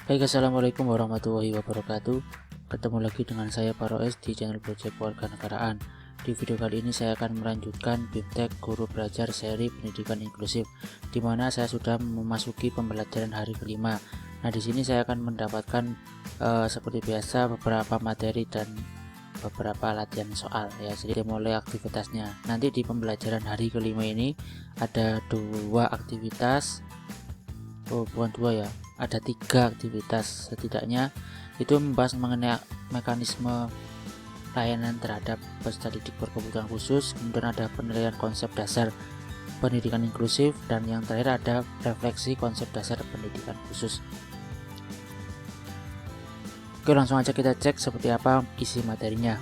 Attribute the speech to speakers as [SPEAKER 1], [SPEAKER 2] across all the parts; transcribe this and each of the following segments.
[SPEAKER 1] Baik, assalamualaikum warahmatullahi wabarakatuh. Ketemu lagi dengan saya Paroes di channel Project Kewarganegaraan. Di video kali ini saya akan melanjutkan BIMTEK Guru Belajar seri pendidikan inklusif, di mana saya sudah memasuki pembelajaran hari kelima. Nah, di sini saya akan mendapatkan seperti biasa beberapa materi dan beberapa latihan soal ya. Jadi mulai aktivitasnya. Nanti di pembelajaran hari kelima ini ada dua aktivitas. Bukan dua ya, ada 3 aktivitas setidaknya. Itu membahas mengenai mekanisme layanan terhadap peserta didik berkebutuhan khusus, kemudian ada penilaian konsep dasar pendidikan inklusif, dan yang terakhir ada refleksi konsep dasar pendidikan khusus. Oke, langsung aja kita cek seperti apa isi materinya.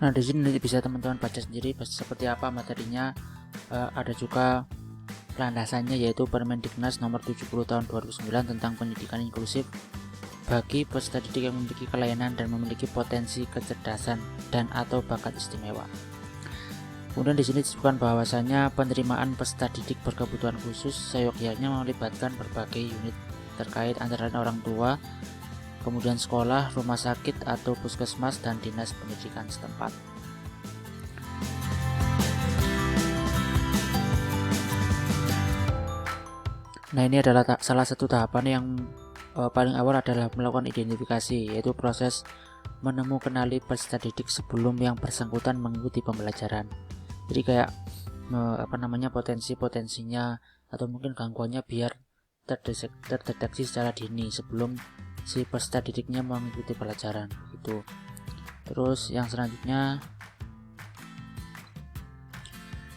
[SPEAKER 1] Nah, di sini nanti bisa teman-teman baca sendiri seperti apa materinya. Ada juga landasannya, yaitu Permendiknas nomor 70 tahun 2009 tentang pendidikan inklusif bagi peserta didik yang memiliki kelainan dan memiliki potensi kecerdasan dan atau bakat istimewa. Kemudian di sini disebutkan bahwasanya penerimaan peserta didik berkebutuhan khusus seyogyanya melibatkan berbagai unit terkait, antara lain orang tua, kemudian sekolah, rumah sakit atau puskesmas, dan dinas pendidikan setempat. Nah, ini adalah salah satu tahapan yang paling awal adalah melakukan identifikasi, yaitu proses kenali peserta didik sebelum yang bersangkutan mengikuti pembelajaran. Jadi kayak potensi-potensinya atau mungkin gangguannya biar terdeteksi secara dini sebelum si peserta didiknya mengikuti pelajaran itu. Terus yang selanjutnya,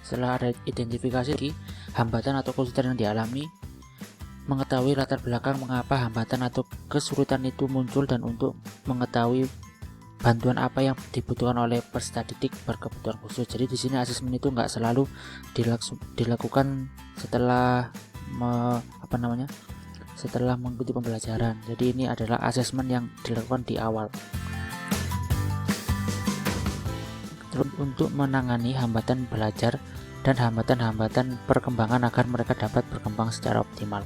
[SPEAKER 1] setelah ada identifikasi, hambatan atau kesulitan yang dialami, mengetahui latar belakang mengapa hambatan atau kesulitan itu muncul, dan untuk mengetahui bantuan apa yang dibutuhkan oleh peserta didik berkebutuhan khusus. Jadi di sini asesmen itu nggak selalu dilakukan setelah setelah mengikuti pembelajaran. Jadi ini adalah asesmen yang dilakukan di awal. Untuk menangani hambatan belajar dan hambatan-hambatan perkembangan agar mereka dapat berkembang secara optimal.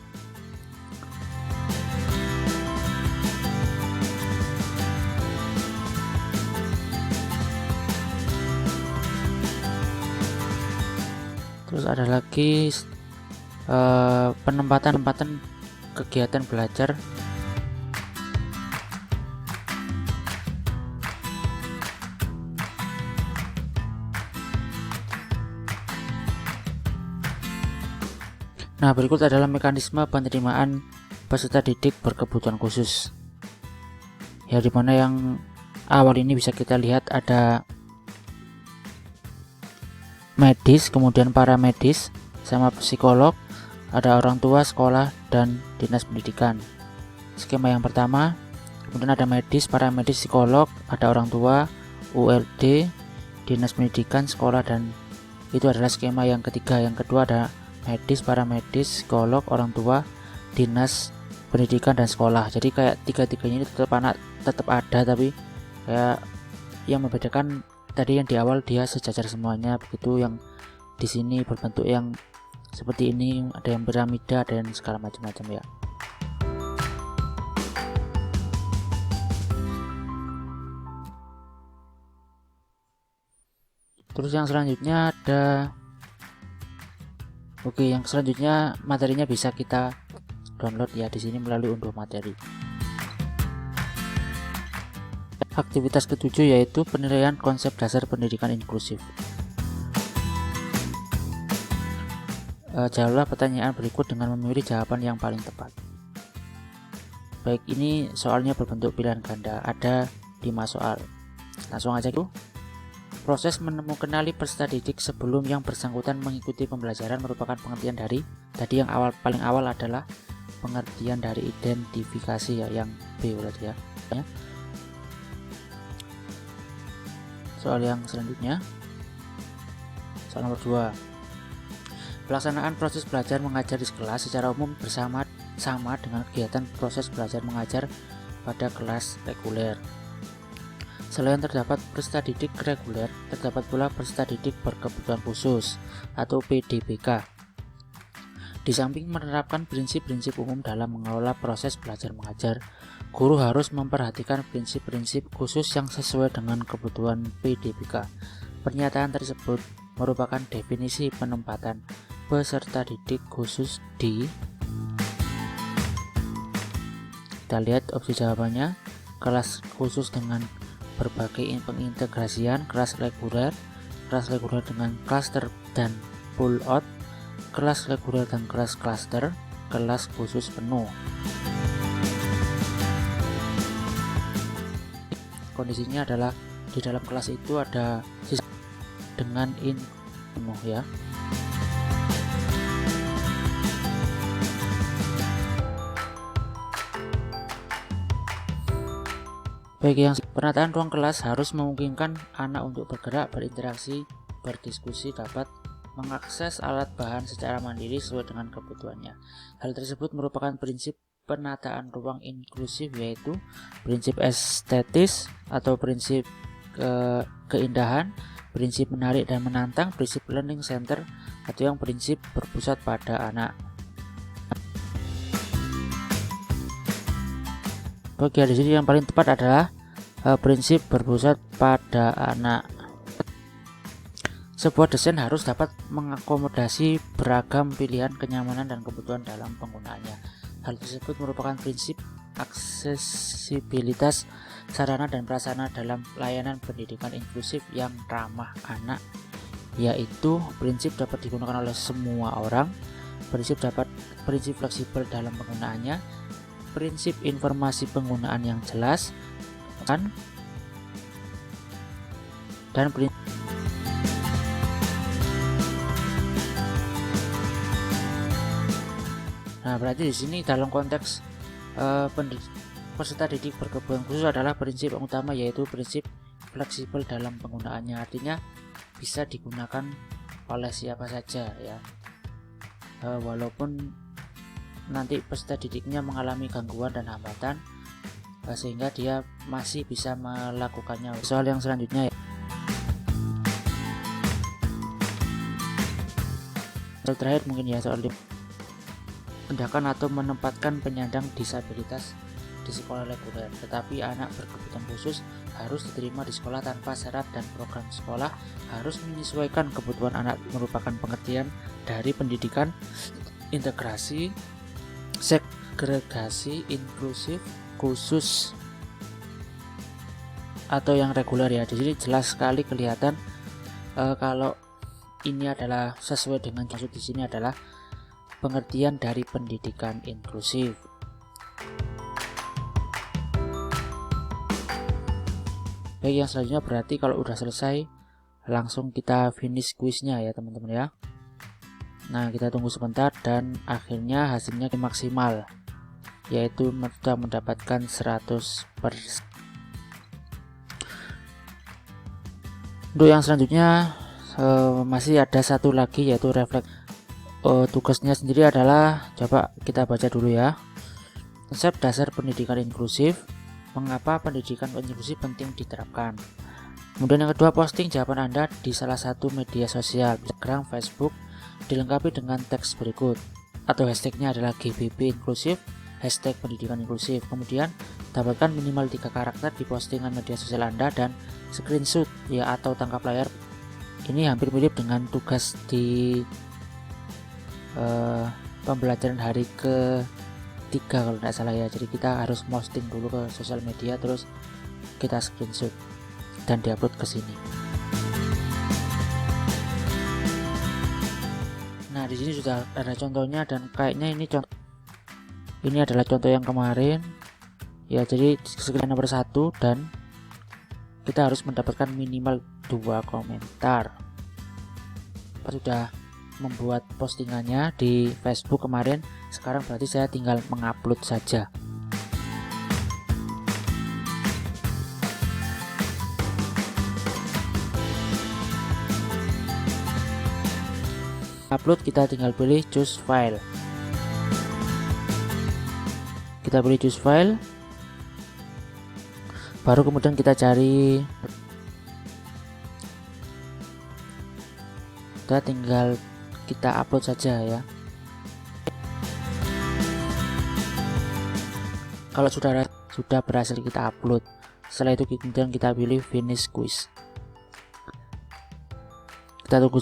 [SPEAKER 1] Terus ada lagi penempatan kegiatan belajar. Nah, berikut adalah mekanisme penerimaan peserta didik berkebutuhan khusus. Ya, dimana yang awal ini bisa kita lihat ada medis, kemudian paramedis, sama psikolog, ada orang tua, sekolah, dan dinas pendidikan. Skema yang pertama, kemudian ada medis, paramedis, psikolog, ada orang tua, ULD, dinas pendidikan, sekolah, dan itu adalah skema yang ketiga. Yang kedua ada medis, paramedis, psikolog, orang tua, dinas pendidikan, dan sekolah. Jadi kayak tiga-tiganya ini tetap ada, tapi kayak yang membedakan tadi yang di awal dia sejajar semuanya, begitu yang di sini berbentuk yang seperti ini, ada yang piramida dan segala macam-macam ya. Terus yang selanjutnya ada yang selanjutnya materinya bisa kita download ya di sini melalui unduh materi. Aktivitas ketujuh yaitu penilaian konsep dasar pendidikan inklusif. Jawablah pertanyaan berikut dengan memilih jawaban yang paling tepat. Baik, ini soalnya berbentuk pilihan ganda, ada 5 soal. Langsung aja itu. Proses kenali peserta didik sebelum yang bersangkutan mengikuti pembelajaran merupakan pengertian dari tadi yang paling awal adalah pengertian dari identifikasi ya, yang B berarti ya. Soal yang selanjutnya, Soal nomor 2. Pelaksanaan proses belajar mengajar di kelas secara umum sama dengan kegiatan proses belajar mengajar pada kelas reguler. Selain terdapat peserta didik reguler, terdapat pula peserta didik berkebutuhan khusus atau PDBK. Di samping menerapkan prinsip-prinsip umum dalam mengelola proses belajar mengajar, guru harus memperhatikan prinsip-prinsip khusus yang sesuai dengan kebutuhan PDBK. Pernyataan tersebut merupakan definisi penempatan peserta didik khusus di. Kita lihat opsi jawabannya: kelas khusus dengan berbagai pengintegrasian, kelas reguler dengan klaster dan pull out, kelas reguler dan kelas klaster, kelas khusus penuh. Kondisinya adalah di dalam kelas itu ada siswa dengan penuh ya. Baik, yang penataan ruang kelas harus memungkinkan anak untuk bergerak, berinteraksi, berdiskusi, dapat mengakses alat bahan secara mandiri sesuai dengan kebutuhannya. Hal tersebut merupakan prinsip penataan ruang inklusif, yaitu prinsip estetis atau prinsip keindahan, prinsip menarik dan menantang, prinsip learning center, atau yang prinsip berpusat pada anak. Oke, di sini yang paling tepat adalah prinsip berpusat pada anak. Sebuah desain harus dapat mengakomodasi beragam pilihan, kenyamanan, dan kebutuhan dalam penggunaannya. Hal tersebut merupakan prinsip aksesibilitas sarana dan prasarana dalam layanan pendidikan inklusif yang ramah anak, yaitu prinsip dapat digunakan oleh semua orang, prinsip fleksibel dalam penggunaannya, prinsip informasi penggunaan yang jelas, dan prinsip. Nah, berarti di sini dalam konteks peserta didik berkebutuhan khusus adalah prinsip yang utama, yaitu prinsip fleksibel dalam penggunaannya. Artinya bisa digunakan oleh siapa saja ya, walaupun nanti peserta didiknya mengalami gangguan dan hambatan, sehingga dia masih bisa melakukannya. Soal yang selanjutnya ya. Soal terakhir mungkin ya, soal tindakan atau menempatkan penyandang disabilitas di sekolah reguler, tetapi anak berkebutuhan khusus harus diterima di sekolah tanpa syarat, dan program sekolah harus menyesuaikan kebutuhan anak, merupakan pengertian dari pendidikan integrasi, segregasi, inklusif, khusus atau yang reguler ya. Di sini jelas sekali kelihatan kalau ini adalah sesuai dengan maksud di sini adalah pengertian dari pendidikan inklusif. Baik, yang selanjutnya berarti kalau udah selesai langsung kita finish kuisnya ya teman-teman ya. Nah, kita tunggu sebentar dan akhirnya hasilnya maksimal, yaitu sudah mendapatkan 100%. Untuk yang selanjutnya masih ada satu lagi, yaitu refleks. Tugasnya sendiri adalah, coba kita baca dulu ya. Konsep dasar pendidikan inklusif, mengapa pendidikan inklusif penting diterapkan. Kemudian yang kedua, posting jawaban Anda di salah satu media sosial, Instagram, Facebook, dilengkapi dengan teks berikut, atau hashtagnya adalah GBB inklusif, hashtag pendidikan inklusif. Kemudian dapatkan minimal 3 karakter di postingan media sosial Anda dan screenshot ya atau tangkap layar. Ini hampir mirip dengan tugas di pembelajaran hari ke-3 kalau tidak salah ya. Jadi kita harus posting dulu ke sosial media, terus kita screenshot dan diupload ke sini. Nah, di sini sudah ada contohnya, dan kayaknya ini adalah contoh yang kemarin ya. Jadi screen nomor 1, dan kita harus mendapatkan minimal 2 komentar. Sudah membuat postingannya di Facebook kemarin, sekarang berarti saya tinggal mengupload saja. Upload, kita tinggal pilih choose file. Kita pilih choose file, baru kemudian kita cari, kita tinggal kita upload saja ya. Kalau sudah berhasil kita upload, setelah itu kemudian kita pilih finish quiz. Kita tunggu.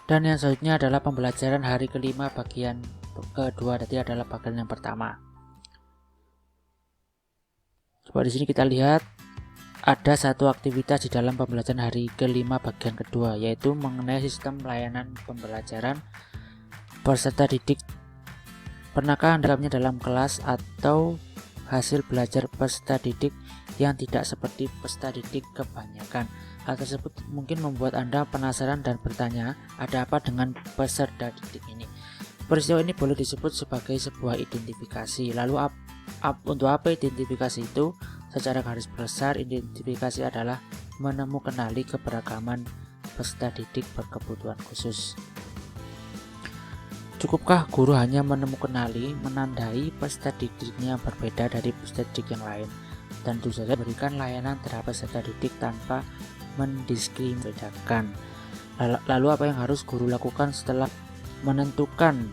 [SPEAKER 1] Dan yang selanjutnya adalah pembelajaran hari kelima bagian kedua, tadi adalah bagian yang pertama. Coba di sini kita lihat ada satu aktivitas di dalam pembelajaran hari kelima bagian kedua, yaitu mengenai sistem layanan pembelajaran peserta didik. Pernahkah Anda mengalaminya dalam kelas atau hasil belajar peserta didik yang tidak seperti peserta didik kebanyakan? Hal tersebut mungkin membuat Anda penasaran dan bertanya, ada apa dengan peserta didik ini? Peristiwa ini boleh disebut sebagai sebuah identifikasi. Lalu untuk apa identifikasi itu? Secara garis besar, identifikasi adalah mengenali keberagaman peserta didik berkebutuhan khusus. Cukupkah guru hanya menandai peserta didiknya berbeda dari peserta didik yang lain, dan tentu saja berikan layanan terhadap peserta didik tanpa mendiskriminasikan? Lalu apa yang harus guru lakukan setelah menentukan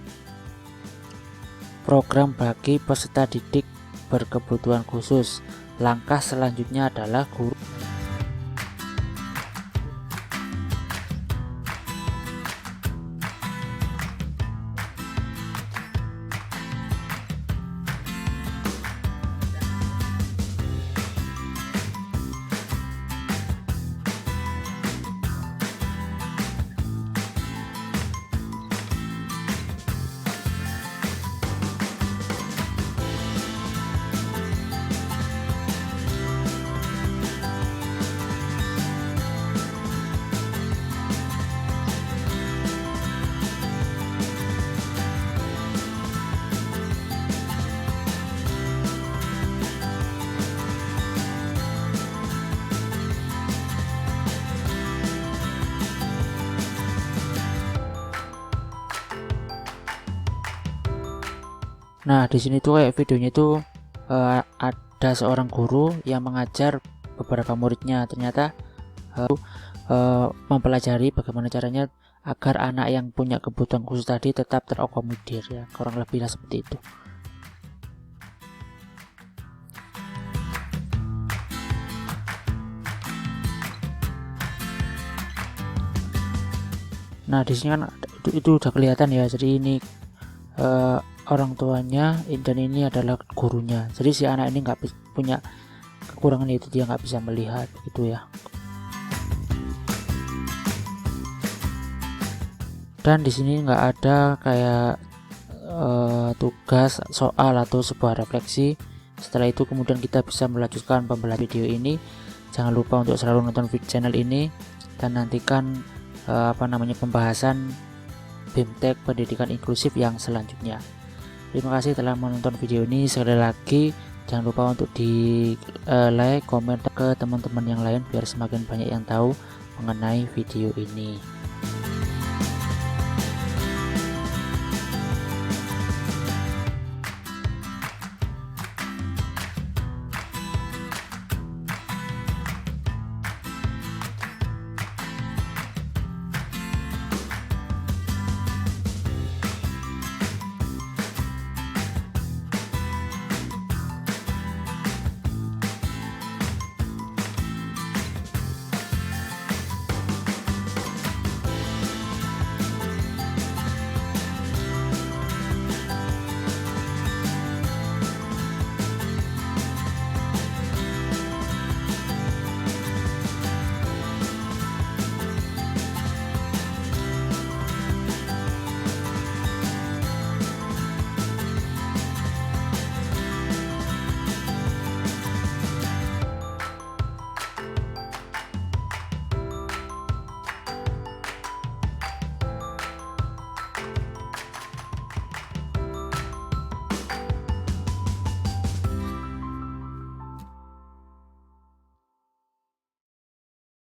[SPEAKER 1] program bagi peserta didik berkebutuhan khusus? Langkah selanjutnya adalah guru Nah, di sini tuh kayak videonya tuh ada seorang guru yang mengajar beberapa muridnya. Ternyata mempelajari bagaimana caranya agar anak yang punya kebutuhan khusus tadi tetap terakomodir ya, kurang lebih lah seperti itu. Nah, di sini kan itu udah kelihatan ya. Jadi ini orang tuanya dan ini adalah gurunya. Jadi si anak ini nggak punya kekurangan, itu dia nggak bisa melihat gitu ya. Dan di sini nggak ada kayak tugas, soal atau sebuah refleksi. Setelah itu kemudian kita bisa melanjutkan pembelajaran video ini. Jangan lupa untuk selalu nonton channel ini dan nantikan pembahasan BIMTEK pendidikan inklusif yang selanjutnya. Terima kasih telah menonton video ini. Sekali lagi jangan lupa untuk di like, komen ke teman-teman yang lain biar semakin banyak yang tahu mengenai video ini.